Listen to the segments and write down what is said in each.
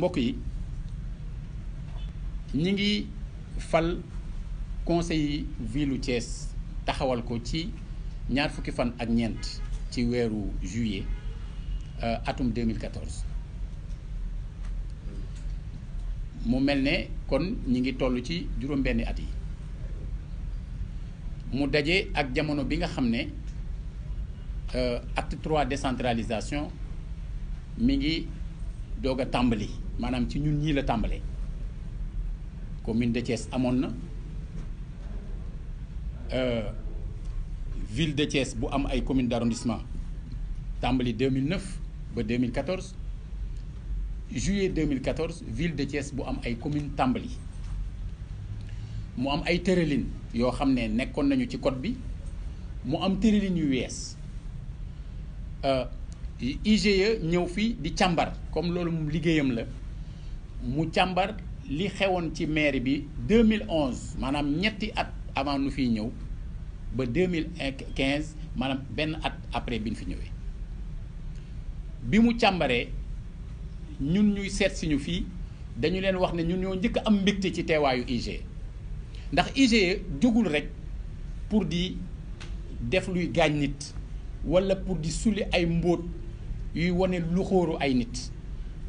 mbokk yi ñi ngi fal conseil ville Thiès taxawal ko ci ñaar fukki fan ak ñeent ci weeru juillet atum 2014 mu mel ne kon ñi ngi toll ci juróom-benni at yi mu daje ak jamono bi nga xam ne acte 3 décentralisation mi ngi doog a tàmbali maanaam ci ñun ñii la tàmbalee commune de Thiès amoon na ville de Thiès bu am ay commune d'arrondissement tàmbali 2009 ba 2014 juillet 2014 ville de Thiès bu am ay commune tàmbali mu am ay tëralin yoo xam ne nekkoon nañu ci code bi mu am tëralin yu wees IGE ñëw fi di càmbar comme loolu moom liggéeyam la mu càmbar li xewoon ci mairie bi 2011 maanaam ñetti at avant nu fiy ñëw ba 2015 maanaam benn at après bi ñu fi ñëwee bi mu càmbaree ñun ñuy seet si ñu fii dañu leen wax ne ñun ñoo njëkk am mbégte ci teewaayu IGE ndax IGE jógul rek pour di def luy gaañ nit walla pour di sulli ay mbóot yuy wane lu xóoru ay nit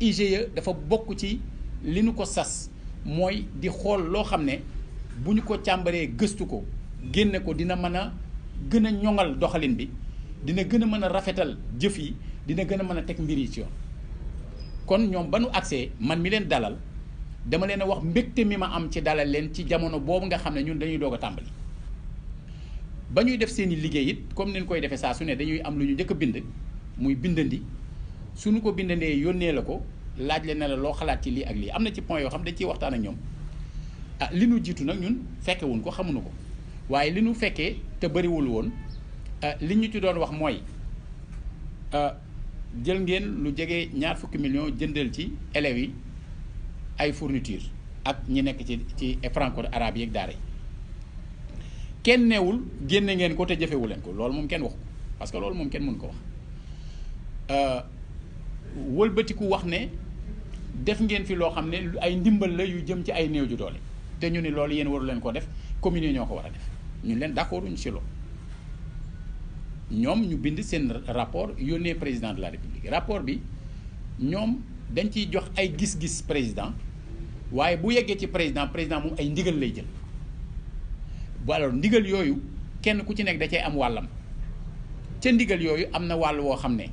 IGE dafa bokk ci li nu ko sas mooy di xool loo xam ne bu ñu ko càmbaree gëstu ko génne ko dina mën a gën a ñoŋal doxalin bi dina gën a mën a rafetal jëf yi dina gën a mën a teg mbir yi ci yoon kon ñoom ba nu agsee man mi leen dalal dama leen a wax mbégte mi ma am ci dalal leen ci jamono boobu nga xam ne ñun dañuy doog a tàmbali ba ñuy def seen i liggéey it comme ni ñu koy defee saa su ne dañuy am lu ñu njëkk a bind muy bindandi suñu ko bindandee yónnee la ko laaj leen ne la loo xalaat ci lii ak lii am na ci point yoo xam dañ ciy waxtaan ak ñoom li nu jiitu nag ñun fekkewuñ ko xamuñu ko waaye li nu fekkee te bëriwul woon li ñu ci doon wax mooy jël ngeen lu jege ñaar fukki millions jëndal ci élèves yi ay fourniture ak ñi nekk ci franco arabe yi ak daara yi kenn neewul génne ngeen ko te jëfewu leen ko loolu moom kenn waxu ko parce que loolu moom kenn mënu ko wax wëlbatiku wax ne def ngeen fi loo xam ne ay ndimbal la yu jëm ci ay néew ju doole te ñu ne loolu yéen waru leen ko def communes yi ñoo ko war a def ñun leen d'accorduñ ci loolu ñoom ñu bind seen rapport yónnee président de la république rapport bi ñoom dañ ciy jox ay gis-gis président waaye bu yeggee ci président moom ay ndigal lay jël bu alors ndigal yooyu kenn ku ci nekk da cay am wàllam ca ndigal yooyu am na wàll woo xam ne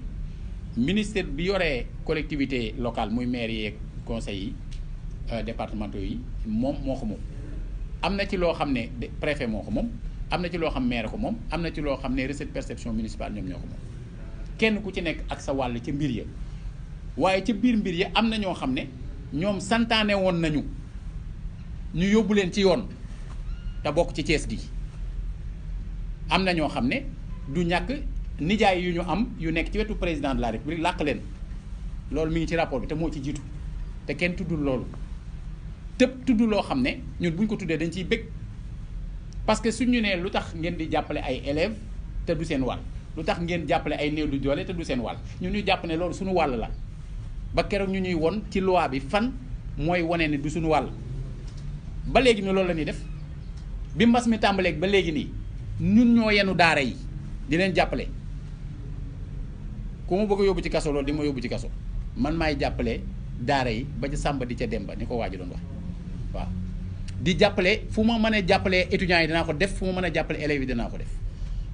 ministère bi yoree collectivité locale muy maire yeeg conseils yi départementaux yi moom moo ko moom am na ci loo xam ne préfet moo ko moom am na ci loo xam maire ko moom am na ci loo xam ne recette perception municipale ñoom ñoo ko moom kenn ku ci nekk ak sa wàll ca mbir ya waaye ca biir mbir ya am na ñoo xam ne ñoom santaane woon nañu ñu yóbbu leen ci yoon te bokk ci Thiès gi am na ñoo xam ne du ñàkk nijaay yu ñu am yu nekk ci wetu président de la république làq leen loolu mi ngi ci rapport bi te moo ci jiitu te kenn tuddul loolu tëb tudd loo xam ne ñun bu ñu ko tuddee dañ ciy bëgg parce que suñu nee lu tax ngeen di jàppale ay élèves te du seen wàll lu tax ngeen jàppale ay néew du doole te du seen wàll ñun ñu jàpp ne loolu suñu wàll la ba keroog ñu ñuy won ci loi bi fan mooy wane ne du suñu wàll ba léegi ni loolu la ñuy def bi mbas mi tàmbaleeg ba léegi nii ñun ñoo yenu daara yi di leen jàppale ku ma bëgg a yóbbu ci kaso loolu di ma yóbbu ci kaso man maay jàppale daara yi ba ca Samba di ca Demba ni ko waa ji doon wax waaw di jàppale fu ma mën a jàppale étudiants yi dinaa ko def fu ma mën a jàppale élèves yi dinaa ko def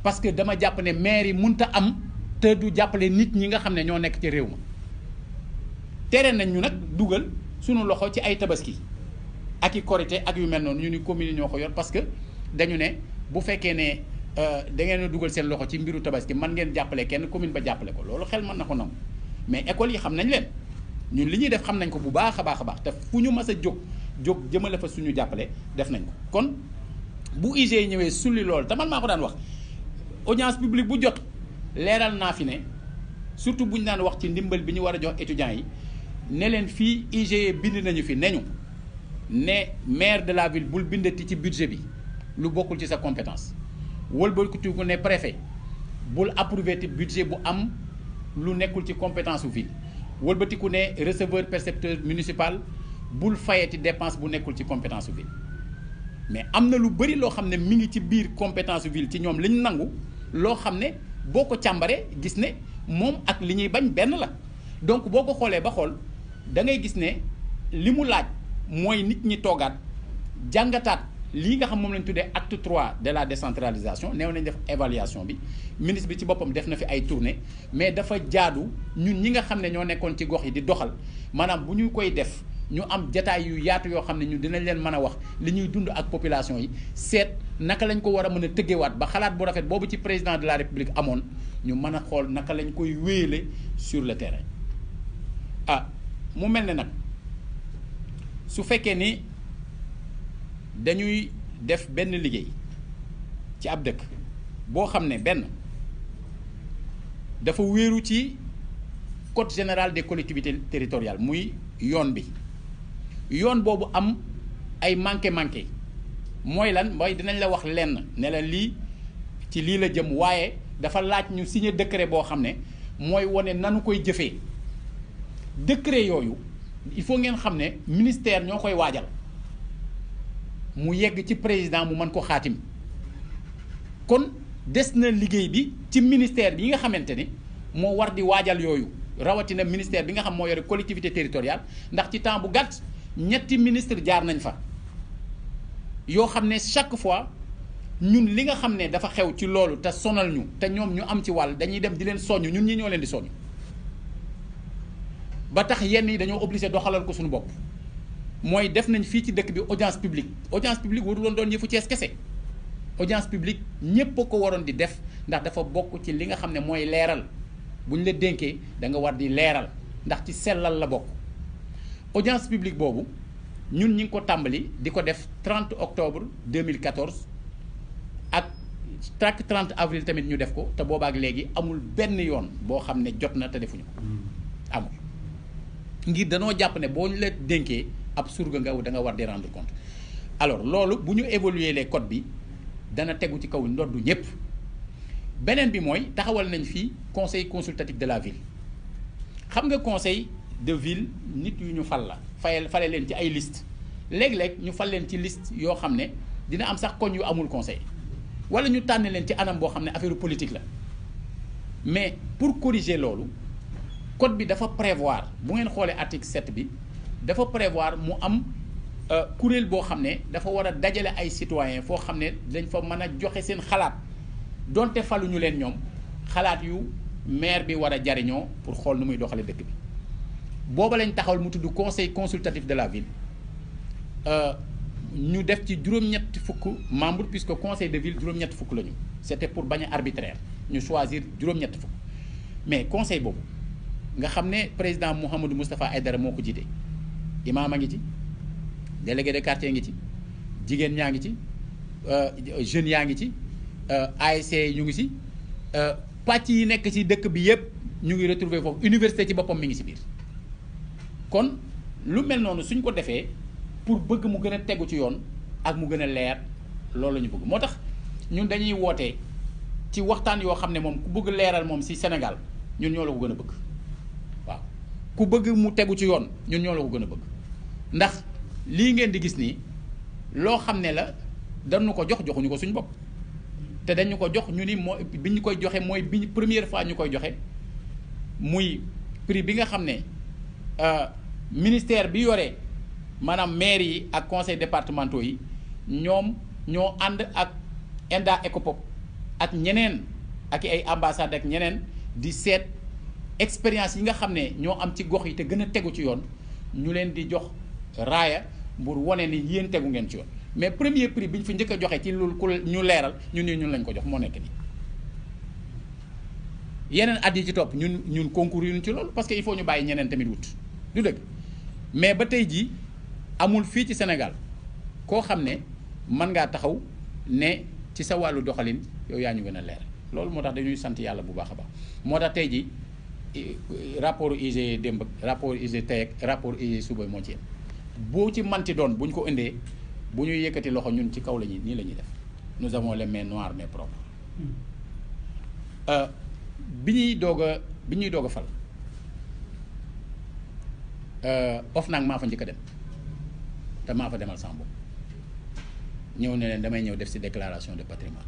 parce que dama jàpp ne maire yi mënta am te du jàppale nit ñi nga xam ne ñoo nekk ci réew ma tere nañ ñu nag dugal suñu loxo ci ay tabaski ak i korité ak yu mel noonu ñu ni commune ñoo ko yor parce que dañu ne bu fekkee ne da ngeen a dugal seen loxo ci mbiru tabaski man ngeen jàppale kenn commune ba jàppale ko loolu xel mën na ko nangu mais école yi xam nañ leen ñun li ñuy def xam nañ ko bu baax a baax a baax te fu ñu mës a jóg jëmale fa suñu jàppale def nañ ko kon bu IGE ñëwee sulli loolu te man maa ko daan wax audience publique bu jot leeral naa fi ne surtout bu ñu daan wax ci ndimbal bi ñu war a jox étudiants yi ne leen fii IGE bind nañu fi neñu ne maire de la ville bul bindati ci budget bi lu bokkul ci sa compétence wëlbatiku ko ne préfet bul approuvé te budget bu am lu nekkul ci compétence su ville wëlbatiku ne receveur percepteur municipal bul fayeti dépense bu nekkul ci compétence ville mais am na lu bëri loo xam ne mi ngi ci biir compétence ville ci ñoom li ñu nangu loo xam ne boo ko càmbaree gis ne moom ak li ñuy bañ benn la donc boo ko xoolee ba xool da ngay gis ne li mu laaj mooy nit ñi toogaat jàngataat lii nga xam moom lañ tuddee acte 3 de la décentralisation neew nañ def évaluation bi ministre bi ci boppam def na fi ay tournée mais dafa jaadu ñun ñi nga xam ne ñoo nekkoon ci gox yi di doxal maanaam bu ñu koy def ñu am jataay yu yaatu yoo xam ne ñu dinañ leen mën a wax li ñuy dund ak population yi seet naka lañ ko war a mën a tëggeewaat ba xalaat bu rafet boobu ci président de la république amoon ñu mën a xool naka lañ koy wéyale sur le terrain. mu mel ne nag su fekkee ni dañuy def benn liggéey ci ab dëkk boo xam ne benn dafa wéeru ci code général des collectivités territoriales muy yoon bi yoon boobu am ay manqué mooy lan mooy dinañ la wax lenn ne la lii ci lii la jëm waaye dafa laaj ñu signer décret boo xam ne mooy wane nanu koy jëfee décret yooyu il faut ngeen xam ne ministère ñoo koy waajal mu yegg ci président mu mën ko xaatim kon des na liggéey bi ci ministère bi nga xamante ni moo war di waajal yooyu rawatina ministère bi nga xam moo yore collectivité territoriale ndax ci temps bu gàtt ñetti ministre jaar nañ fa yoo xam ne chaque fois ñun li nga xam ne dafa xew ci loolu te sonal ñu te ñoom ñu am ci wàll dañuy dem di leen soññ ñun ñi ñoo leen di soññ ba tax yenn yi dañoo obligé doxalal ko suñu bopp mooy def nañ fii ci dëkk bi audience publique waruloon doon yëfu Cees kese audience publique ñépp a ko waroon di def ndax dafa bokk ci li nga xam ne mooy leeral bu ñu la dénkee da nga war di leeral ndax ci sellal la bokk audience publique boobu ñun ñi ngi ko tàmbali di ko def 30 octobre 2014 ak chaque 30 avril tamit ñu def ko te boobaak léegi amul benn yoon boo xam ne jot na te defuñu ko amul ngir danoo jàpp ne boo ñu la dénkee ab surga nga da nga war di rendre compte alors loolu bu ñu évaluer les codes bi dana tegu ci kaw ndoddu ñëpp beneen bi mooy taxawal nañ fii conseil consultatif de la ville xam nga conseil de ville nit yu ñu fal la fale leen ci ay liste léeg-léeg ñu fal leen ci liste yoo xam ne dina am sax koñ yu amul conseil wala ñu tànn leen ci anam boo xam ne affaire politique la mais pour corriger loolu code bi dafa prévoir bu ngeen xoolee article 7 bi dafa prévoir mu am kuréel boo xam ne dafa war a dajale ay citoyens foo xam ne dañ fa mën a joxe seen xalaat donte faluñu leen ñoom xalaat yu maire bi war a jariñoo pour xool nu muy doxale dëkk bi booba lañ taxawal mu tudd conseil consultatif de la ville ñu def ci juróom-ñetti fukk membre puisque conseil de ville juróom-ñetti fukk la ñu c'était pour bañ a arbitraire ñu choisir juróom-ñetti fukk mais conseil boobu nga xam ne président Mouhamadou Moustapha Aïdara moo ko jiite imaam a ngi ci délégué de quartier ngi ci jigéen ñaa ngi ci jeunes yaa ngi ci ASC ñu ngi ci pàcc yi nekk ci dëkk bi yëpp ñu ngi retrouver foofu université ci boppam mi ngi ci biir kon lu mel noonu suñ ko defee pour bëgg mu gën a tegu ci yoon ak mu gën a leer loolu la ñu bëgg moo tax ñun dañuy wootee ci waxtaan yoo xam ne moom ku bëgg leeral moom ci Sénégal ñun ñoo la ko gën a bëgg waaw ku bëgg mu tegu ci yoon ñun ñoo la ko gën a bëgg ndax lii ngeen di gis nii loo xam ne la dañu ko joxuñu ko suñu bopp te dañu ko jox ñu ni mooy bi ñu koy joxe mooy bi première fois ñu koy joxe muy prix bi nga xam ne ministère bi yore maanaam maire yi ak conseil départementaux yi ñoom ñoo ànd ak ENDA ECOPOP ak ñeneen ak ay ambassade ak ñeneen di seet expérience yi nga xam ne ñoo am ci gox yi te gën a tegu ci yoon ñu leen di jox raaya pour wane ni yéen tegu ngeen ci yoon mais premier prix bi ñu fi njëkk a joxe ci loolu ku ñu leeral ñun lañ ko jox moo nekk nii yeneen at yi ci topp ñun concours yu ñu ci loolu parce que il faut ñu bàyyi ñeneen tamit wut du dëgg mais ba tey jii amul fii ci Sénégal koo xam ne mën ngaa taxaw ne ci sa wàllu doxalin yow yaa ñu gën a leer loolu moo tax dañuy sant yàlla bu baax a baax moo tax tey jii rapport IG démb rapport IG tey ak rapport IG suba moo ci yem boo ci manti doon bu ñu ko indee bu ñuy yëkkati loxo ñun ci kaw la ñuy nii la ñuy def nous avons les mains noires mais propres bi ñuy doog a fal OFNAC maa fa njëkk a dem te maa fa demal sama bopp ñëw ne leen damay ñëw def ci déclaration de patrimoine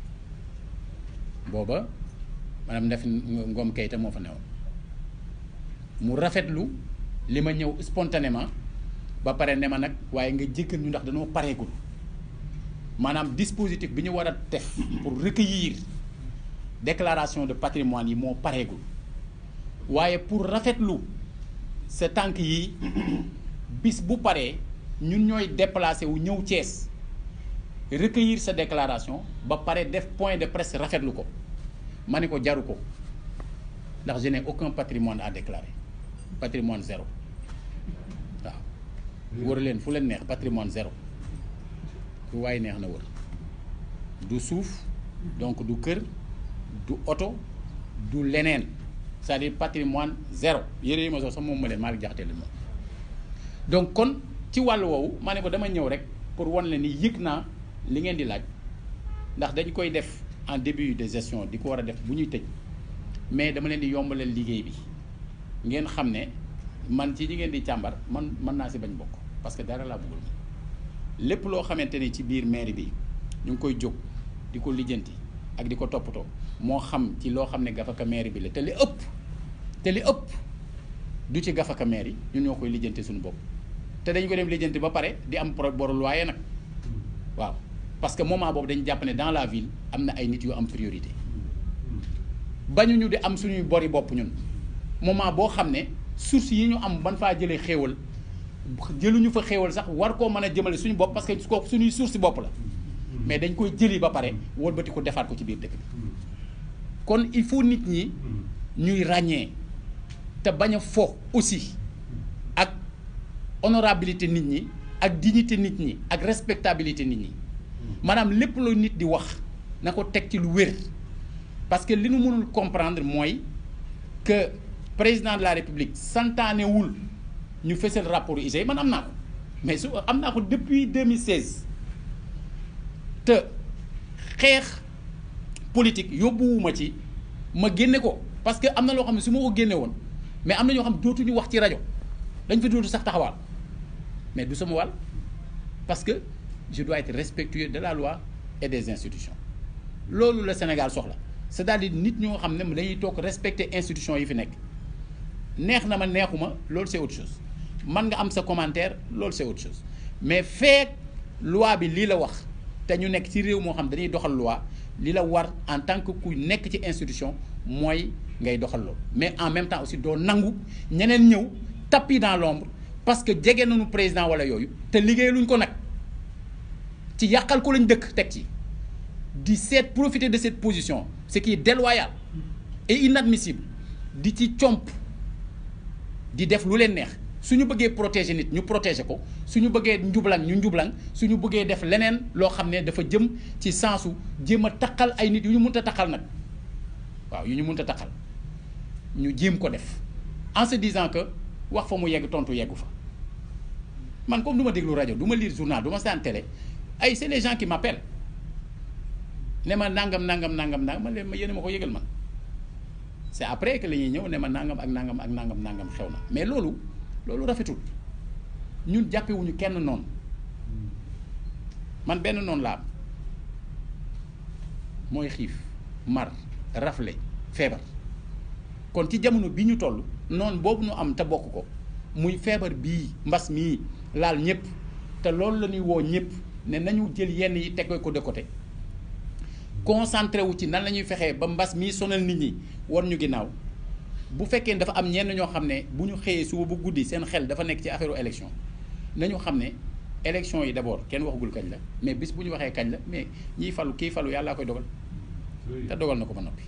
booba maanaam Ndefy Ngom Keïta moo fa newoon mu rafetlu li ma ñëw spontanément ba pare ne ma nag waaye nga jëkkal ñu ndax dañoo pareegul maanaam dispositif bi ñu war a def pour recueillir déclaration de patrimoine yi moo pareegul waaye pour rafetlu sa tànk yi bis bu paree ñun ñooy déplacé wu ñëw Thiès recueillir sa déclaration ba pare def point de presse rafetlu ko ma ne ko jaru ko ndax je n'ai aucun patrimoine à déclarer patrimoine zéro waaw wër leen fu leen neex patrimoine zéro fu waaye neex na wër du suuf donc du kër du oto du leneen c'est-à-dire patrimoine zéro yére yi ma sax moom ma leen maa ngi jaxate leen moom donc kon ci wàllu woowu ma ne ko dama ñëw rek pour wan leen ni yëg naa li ngeen di laaj ndax dañ koy def en début de gestion di ko war a def bu ñuy tëj mais dama leen di yombalal liggéey bi ngeen xam ne man ci ñi ngeen di càmbar man mën naa si bañ bokk parce que dara laa bëggul lépp loo xamante ni ci biir mairie bi ñu ngi koy jóg di ko lijjanti ak di ko toppatoo moo xam ci loo xam ne gafaka mairie bi la te li ëpp du ci gafaka mairie ñun ñoo koy lijjanti suñu bopp te dañ ko dem lijjanti ba pare di am boru loyer nag waaw parce que moment boobu dañu jàpp ne dans la ville am na ay nit yu am priorité bañuñu di am suñuy bori bopp ñun moment boo xam ne source yi ñu am ban faa jëlee xéewal jëluñu fa xéewal sax war koo mën a jëmale suñu bopp parce que kooku suñuy source bopp la mais dañ koy jëli ba pare wëlbati ko defaat ko ci biir dëkk bi kon il faut nit ñi ñuy ràññee te bañ a fo aussi ak honorabilité nit ñi ak dignité nit ñi ak respectabilité nit ñi maanaam lépp lu nit di wax na ko teg ci lu wér parce que li nu mënul comprendre mooy que président de la république santaanewul ñu fësal rapport IGE man am naa ko mais su am naa ko depuis 2016 te xeex politique yóbbuwuma ci ma génne ko parce que am na loo xam ne su ma ko génne woon mais am na ñoo xam ne dootuñu wax ci rajo dañ fa dootu sax taxawaal mais du sama wàll parce que je dois être respectueux de la loi et des institutions loolu la Sénégal soxla c'est-à-dire nit ñoo xam ne dañuy toog respecter institutions yi fi nekk neex na ma neexuma loolu c'est autre chose man nga am sa commentaire loolu c'est autre chose mais feek loi bi lii la wax te ñu nekk ci réew moo xam dañuy doxal loi li la war en tant que ku nekk ci institution mooy ngay doxal loolu mais en même temps aussi doo nangu ñeneen ñëw tapis dans l'ombre parce que jege nañu président wala yooyu te liggéey luñ ko nag ci yàqal ko lañ dëkk teg ci di seet profiter de cette position ce qui est déloyal et inadmissible di ci comp di def lu leen neex suñu bëggee protéger nit ñu protéger ko suñu bëggee njublang ñu njublang suñu bëggee def leneen loo xam ne dafa jëm ci sensu jéem a taqal ay nit yu ñu mënta taqal nag waaw yu ñu mënta taqal ñu jéem ko def en se disant que wax fa mu yegg tontu yeggu fa man comme du ma déglu rajo du ma lire journal du ma seetaan télé ay c'est les gens qui m'appellent ne ma nangam man leen ma yéen ma ko yëgal man c'est après que la ñuy ñëw ne ma nangam xew na mais loolu rafetul ñun jàppewuñu kenn noonu man benn noonu laa am mooy xiif mar rafle feebar kon ci jamono bi ñu toll noonu boobu ñu am te bokk ko muy feebar bii mbas mii laal ñëpp te loolu la ñuy woo ñëpp ne nañu jël yenn yi teg ko de côté concentré wu ci nan la ñuy fexee ba mbas mii sonal nit ñi war ñu ginnaaw bu fekkee dafa am ñenn ñoo xam ne bu ñu xëyee suba bu guddi seen xel dafa nekk ci affaire élection nañu xam ne élection yi d'abord kenn waxagul kañ la mais bis bu ñu waxee kañ la mais ñiy falu kii falu yàllaa koy dogal te dogal na ko ba noppi